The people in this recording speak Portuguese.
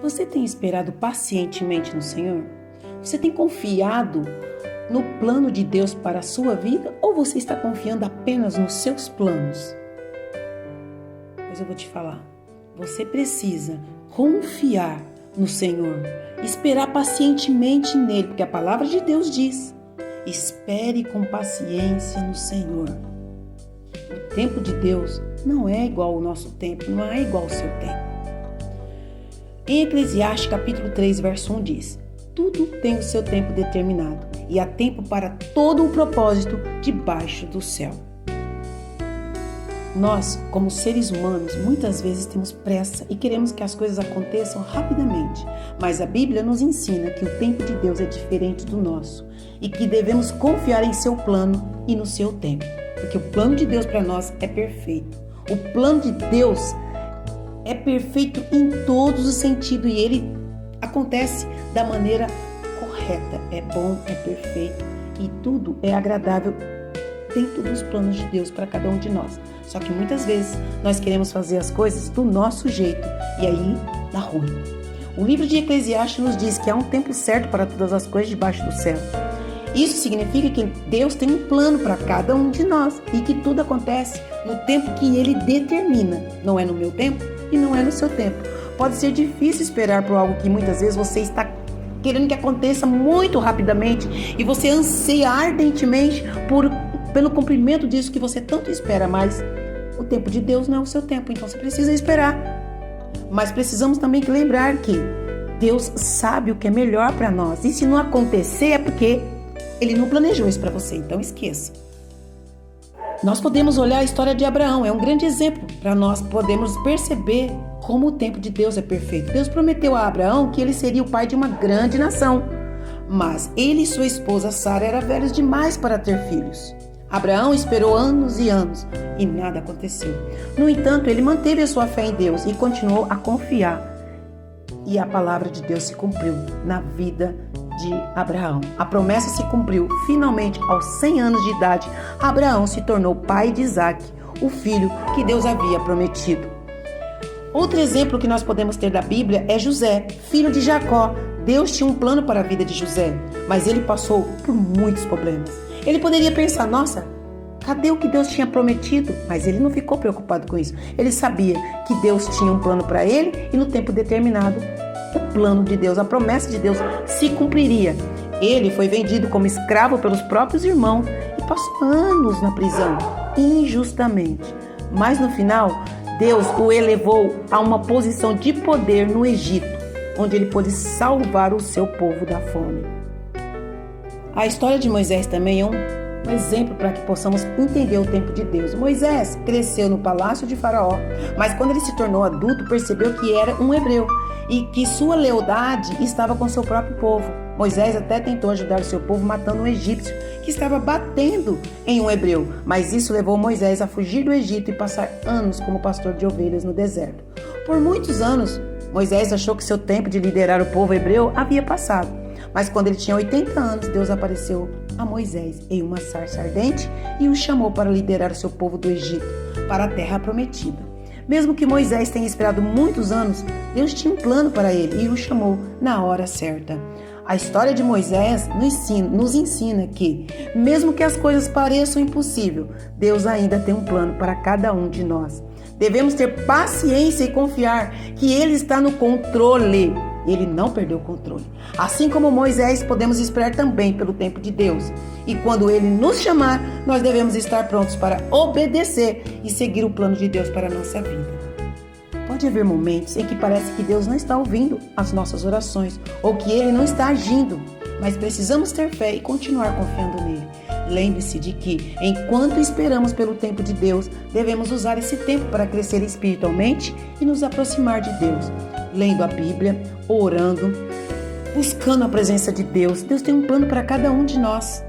Você tem esperado pacientemente no Senhor? Você tem confiado no plano de Deus para a sua vida ou você está confiando apenas nos seus planos? Mas eu vou te falar, você precisa confiar no Senhor, esperar pacientemente nele, porque a palavra de Deus diz: espere com paciência no Senhor. O tempo de Deus não é igual ao nosso tempo, não é igual ao seu tempo. Em Eclesiastes capítulo 3, verso 1 diz: tudo tem o seu tempo determinado e há tempo para todo o propósito debaixo do céu. Nós, como seres humanos, muitas vezes temos pressa e queremos que as coisas aconteçam rapidamente, mas a Bíblia nos ensina que o tempo de Deus é diferente do nosso e que devemos confiar em seu plano e no seu tempo, porque o plano de Deus para nós é perfeito. O plano de Deus é perfeito em todos os sentidos e ele acontece da maneira correta. É bom, é perfeito e tudo é agradável dentro dos planos de Deus para cada um de nós. Só que muitas vezes nós queremos fazer as coisas do nosso jeito e aí dá ruim. O livro de Eclesiastes nos diz que há um tempo certo para todas as coisas debaixo do céu. Isso significa que Deus tem um plano para cada um de nós e que tudo acontece no tempo que Ele determina. Não é no meu tempo e não é no seu tempo. Pode ser difícil esperar por algo que muitas vezes você está querendo que aconteça muito rapidamente e você anseia ardentemente pelo cumprimento disso que você tanto espera, mas o tempo de Deus não é o seu tempo, então você precisa esperar. Mas precisamos também lembrar que Deus sabe o que é melhor para nós e se não acontecer é porque Ele não planejou isso para você, então esqueça. Nós podemos olhar a história de Abraão, é um grande exemplo para nós podermos perceber como o tempo de Deus é perfeito. Deus prometeu a Abraão que ele seria o pai de uma grande nação, mas ele e sua esposa Sara eram velhos demais para ter filhos. Abraão esperou anos e anos e nada aconteceu. No entanto, ele manteve a sua fé em Deus e continuou a confiar. E a palavra de Deus se cumpriu na vida de Abraão. A promessa se cumpriu. Finalmente, aos 100 anos de idade, Abraão se tornou pai de Isaac, o filho que Deus havia prometido. Outro exemplo que nós podemos ter da Bíblia é José, filho de Jacó. Deus tinha um plano para a vida de José, mas ele passou por muitos problemas. Ele poderia pensar, nossa, cadê o que Deus tinha prometido? Mas ele não ficou preocupado com isso. Ele sabia que Deus tinha um plano para ele e no tempo determinado, o plano de Deus, a promessa de Deus se cumpriria. Ele foi vendido como escravo pelos próprios irmãos e passou anos na prisão, injustamente. Mas no final, Deus o elevou a uma posição de poder no Egito, onde ele pôde salvar o seu povo da fome. A história de Moisés também é um exemplo para que possamos entender o tempo de Deus. Moisés cresceu no palácio de Faraó, mas quando ele se tornou adulto, percebeu que era um hebreu e que sua lealdade estava com seu próprio povo. Moisés até tentou ajudar o seu povo matando um egípcio que estava batendo em um hebreu, mas isso levou Moisés a fugir do Egito e passar anos como pastor de ovelhas no deserto. Por muitos anos, Moisés achou que seu tempo de liderar o povo hebreu havia passado. Mas quando ele tinha 80 anos, Deus apareceu a Moisés em uma sarça ardente e o chamou para liderar o seu povo do Egito para a terra prometida. Mesmo que Moisés tenha esperado muitos anos, Deus tinha um plano para ele e o chamou na hora certa. A história de Moisés nos ensina que, mesmo que as coisas pareçam impossíveis, Deus ainda tem um plano para cada um de nós. Devemos ter paciência e confiar que Ele está no controle. Ele não perdeu o controle. Assim como Moisés, podemos esperar também pelo tempo de Deus. E quando Ele nos chamar, nós devemos estar prontos para obedecer e seguir o plano de Deus para a nossa vida. Pode haver momentos em que parece que Deus não está ouvindo as nossas orações ou que Ele não está agindo, mas precisamos ter fé e continuar confiando nele. Lembre-se de que, enquanto esperamos pelo tempo de Deus, devemos usar esse tempo para crescer espiritualmente e nos aproximar de Deus, lendo a Bíblia, orando, buscando a presença de Deus. Deus tem um plano para cada um de nós.